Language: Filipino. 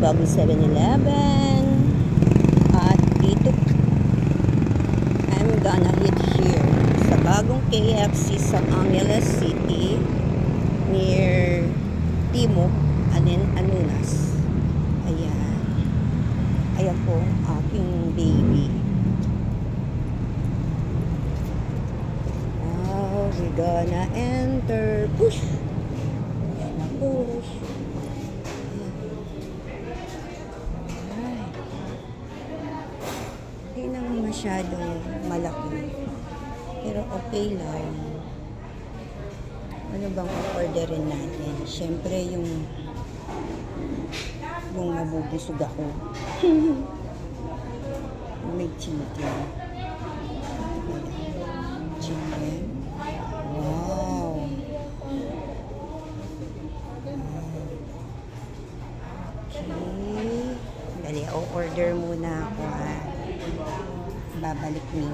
bagong 7-Eleven. At dito, I'm gonna hit here sa bagong KFC sa Angeles City near Timog, Anunas. Ayan. Ayan po aking baby. Now we're gonna enter. Push! Push! Hindi naman masyadong malaki. Pero okay lang. Ano bang orderin natin? Siyempre yung mabubusog ako. May chicken. Chicken. Wow. Okay. Dali, o-order muna ako ha. Babalik niyo.